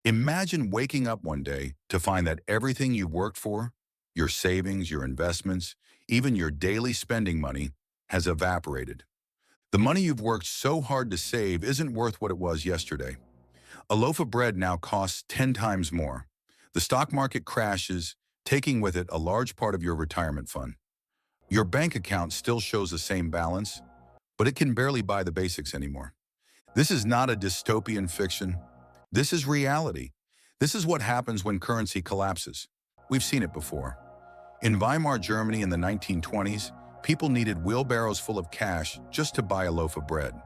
Imagine waking up one day to find that everything you worked for, your savings, your investments, even your daily spending money, has evaporated. The money you've worked so hard to save isn't worth what it was yesterday. A loaf of bread now costs 10 times more. The stock market crashes, taking with it a large part of your retirement fund. Your bank account still shows the same balance, but it can barely buy the basics anymore. This is not a dystopian fiction. This is reality. This is what happens when currency collapses. We've seen it before. In Weimar Germany in the 1920s, people needed wheelbarrows full of cash just to buy a loaf of bread.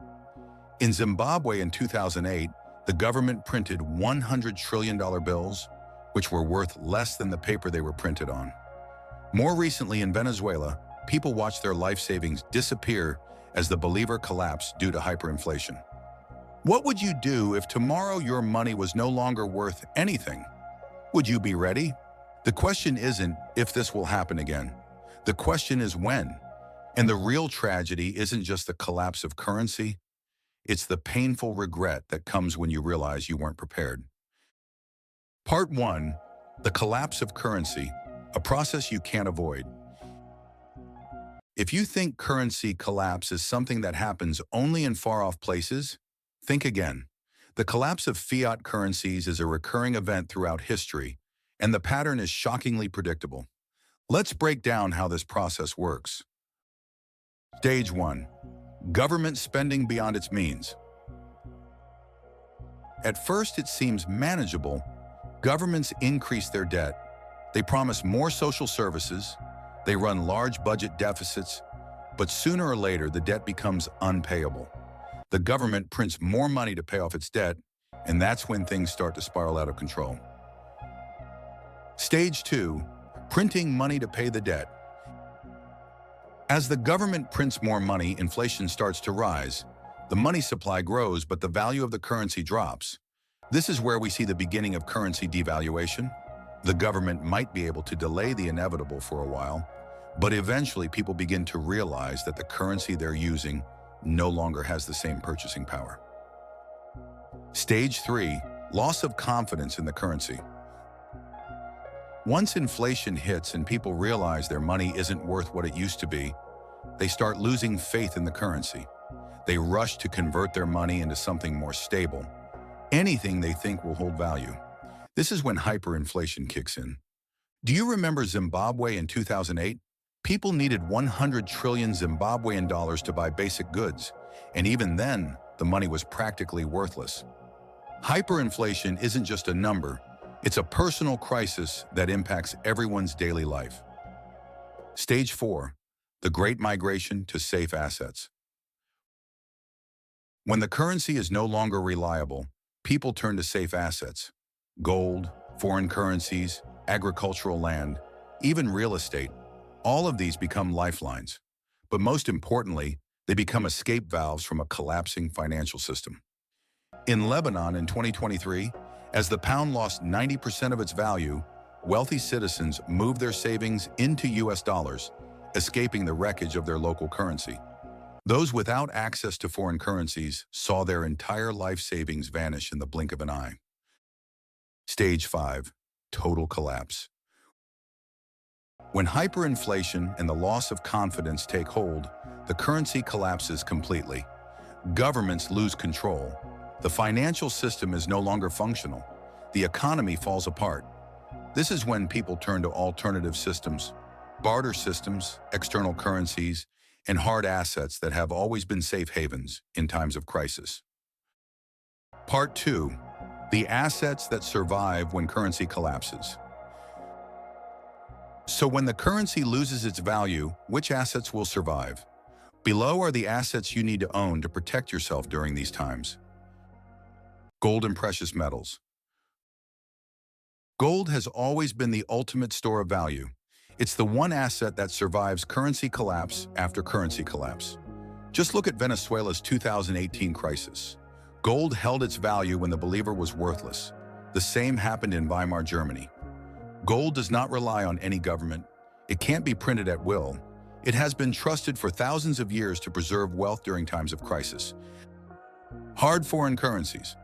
In Zimbabwe in 2008, the government printed $100 trillion bills, which were worth less than the paper they were printed on. More recently in Venezuela, people watched their life savings disappear as the believer collapsed due to hyperinflation. What would you do if tomorrow your money was no longer worth anything? Would you be ready? The question isn't if this will happen again. The question is when. And the real tragedy isn't just the collapse of currency, it's the painful regret that comes when you realize you weren't prepared. Part 1. The collapse of currency, a process you can't avoid. If you think currency collapse is something that happens only in far-off places, think again. The collapse of fiat currencies is a recurring event throughout history, and the pattern is shockingly predictable. Let's break down how this process works. Stage 1. Government spending beyond its means. At first, it seems manageable. Governments increase their debt. They promise more social services. They run large budget deficits. But sooner or later, the debt becomes unpayable. The government prints more money to pay off its debt, and that's when things start to spiral out of control. Stage 2. Printing money to pay the debt. As the government prints more money, inflation starts to rise. The money supply grows, but the value of the currency drops. This is where we see the beginning of currency devaluation. The government might be able to delay the inevitable for a while, but eventually people begin to realize that the currency they're using no longer has the same purchasing power. Stage 3. Loss of confidence in the currency. Once inflation hits and people realize their money isn't worth what it used to be, they start losing faith in the currency. They rush to convert their money into something more stable, anything they think will hold value. This is when hyperinflation kicks in. Do you remember Zimbabwe in 2008? People needed 100 trillion Zimbabwean dollars to buy basic goods, and even then, the money was practically worthless. Hyperinflation isn't just a number, it's a personal crisis that impacts everyone's daily life. Stage 4. The Great Migration to Safe Assets. When the currency is no longer reliable, people turn to safe assets. Gold, foreign currencies, agricultural land, even real estate. All of these become lifelines. But most importantly, they become escape valves from a collapsing financial system. In Lebanon in 2023, as the pound lost 90% of its value, wealthy citizens moved their savings into US dollars, escaping the wreckage of their local currency. Those without access to foreign currencies saw their entire life savings vanish in the blink of an eye. Stage 5. Total collapse. When hyperinflation and the loss of confidence take hold, the currency collapses completely. Governments lose control. The financial system is no longer functional. The economy falls apart. This is when people turn to alternative systems, barter systems, external currencies, and hard assets that have always been safe havens in times of crisis. Part 2. The assets that survive when currency collapses. So when the currency loses its value, which assets will survive? Below are the assets you need to own to protect yourself during these times. Gold and precious metals. Gold has always been the ultimate store of value. It's the one asset that survives currency collapse after currency collapse. Just look at Venezuela's 2018 crisis. Gold held its value when the believer was worthless. The same happened in Weimar Germany. Gold does not rely on any government. It can't be printed at will. It has been trusted for thousands of years to preserve wealth during times of crisis. Hard foreign currencies.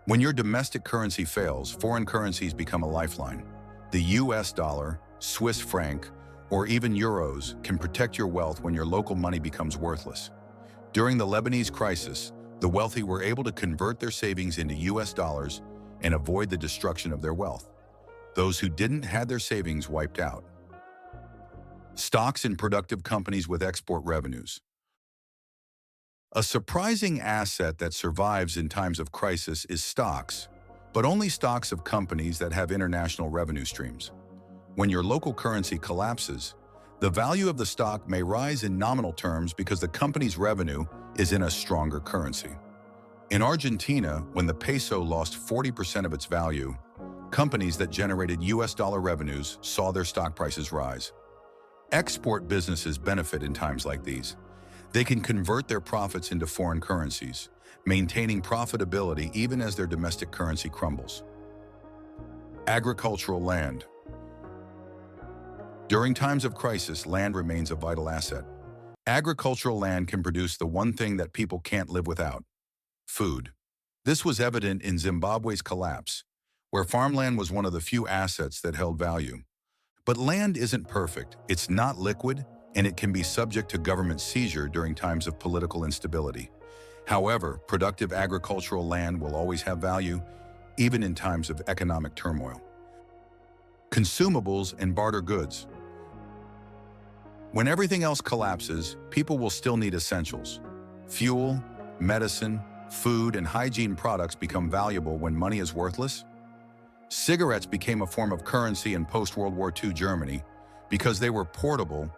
When your domestic currency fails, foreign currencies become a lifeline. The US dollar, Swiss franc, or even euros can protect your wealth when your local money becomes worthless. During the Lebanese crisis, the wealthy were able to convert their savings into US dollars and avoid the destruction of their wealth. Those who didn't had their savings wiped out. Stocks in productive companies with export revenues. A surprising asset that survives in times of crisis is stocks, but only stocks of companies that have international revenue streams. When your local currency collapses, the value of the stock may rise in nominal terms because the company's revenue is in a stronger currency. In Argentina, when the peso lost 40% of its value, companies that generated US dollar revenues saw their stock prices rise. Export businesses benefit in times like these. They can convert their profits into foreign currencies, maintaining profitability even as their domestic currency crumbles. Agricultural land. During times of crisis, land remains a vital asset. Agricultural land can produce the one thing that people can't live without: food. This was evident in Zimbabwe's collapse, where farmland was one of the few assets that held value. But land isn't perfect, it's not liquid, and it can be subject to government seizure during times of political instability. However, productive agricultural land will always have value, even in times of economic turmoil. Consumables and barter goods. When everything else collapses, people will still need essentials. Fuel, medicine, food, and hygiene products become valuable when money is worthless. Cigarettes became a form of currency in post-World War II Germany because they were portable,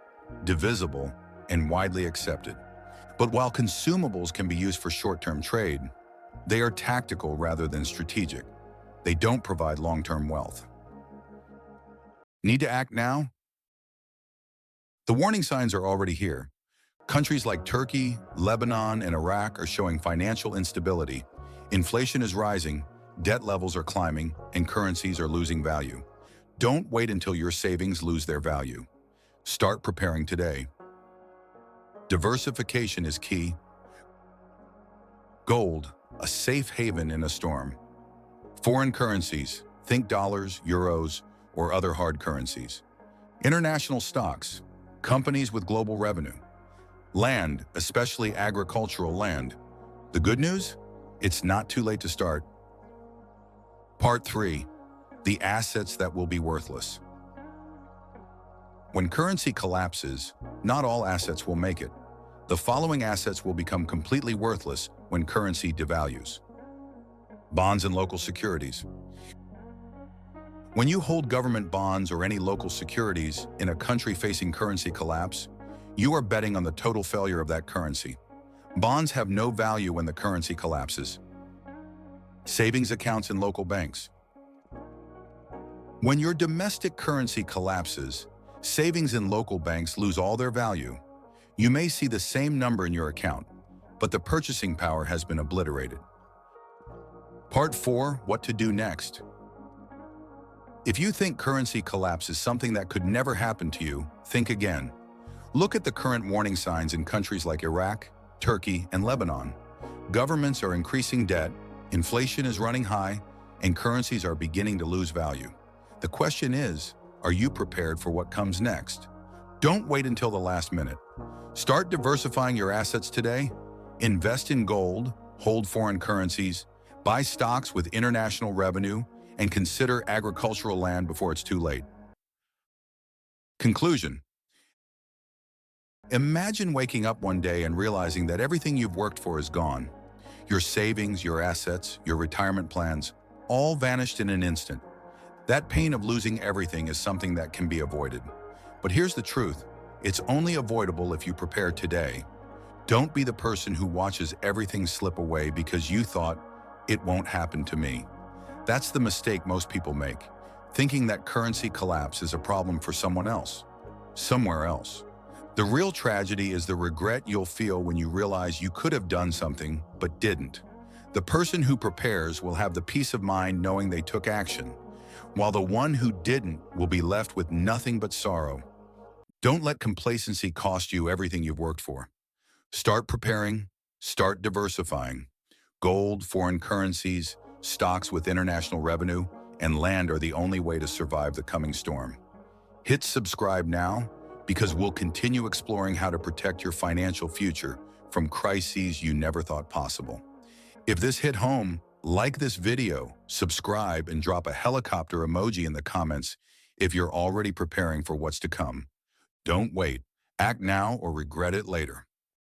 divisible, and widely accepted. But while consumables can be used for short-term trade, they are tactical rather than strategic. They don't provide long-term wealth. Need to act now? The warning signs are already here. Countries like Turkey, Lebanon, and Iraq are showing financial instability. Inflation is rising, debt levels are climbing, and currencies are losing value. Don't wait until your savings lose their value. Start preparing today. Diversification is key. Gold, a safe haven in a storm. Foreign currencies, think dollars, euros, or other hard currencies. International stocks, companies with global revenue. Land, especially agricultural land. The good news? It's not too late to start. Part 3. The assets that will be worthless. When currency collapses, not all assets will make it. The following assets will become completely worthless when currency devalues. Bonds and local securities. When you hold government bonds or any local securities in a country facing currency collapse, you are betting on the total failure of that currency. Bonds have no value when the currency collapses. Savings accounts in local banks. When your domestic currency collapses, savings in local banks lose all their value. You may see the same number in your account, but the purchasing power has been obliterated. Part 4. What to do next. If you think currency collapse is something that could never happen to you, think again. Look at the current warning signs in countries like Iraq, Turkey, and Lebanon. Governments are increasing debt, inflation is running high, and currencies are beginning to lose value. The question is, are you prepared for what comes next? Don't wait until the last minute. Start diversifying your assets today. Invest in gold, hold foreign currencies, buy stocks with international revenue, and consider agricultural land before it's too late. Conclusion. Imagine waking up one day and realizing that everything you've worked for is gone. Your savings, your assets, your retirement plans, all vanished in an instant. That pain of losing everything is something that can be avoided. But here's the truth. It's only avoidable if you prepare today. Don't be the person who watches everything slip away because you thought, it won't happen to me. That's the mistake most people make, thinking that currency collapse is a problem for someone else, somewhere else. The real tragedy is the regret you'll feel when you realize you could have done something but didn't. The person who prepares will have the peace of mind knowing they took action, while the one who didn't will be left with nothing but sorrow. Don't let complacency cost you everything you've worked for. Start preparing, start diversifying. Gold, foreign currencies, stocks with international revenue, and land are the only way to survive the coming storm. Hit subscribe now because we'll continue exploring how to protect your financial future from crises you never thought possible. If this hit home, like this video, subscribe, and drop a helicopter emoji in the comments if you're already preparing for what's to come. Don't wait. Act now or regret it later.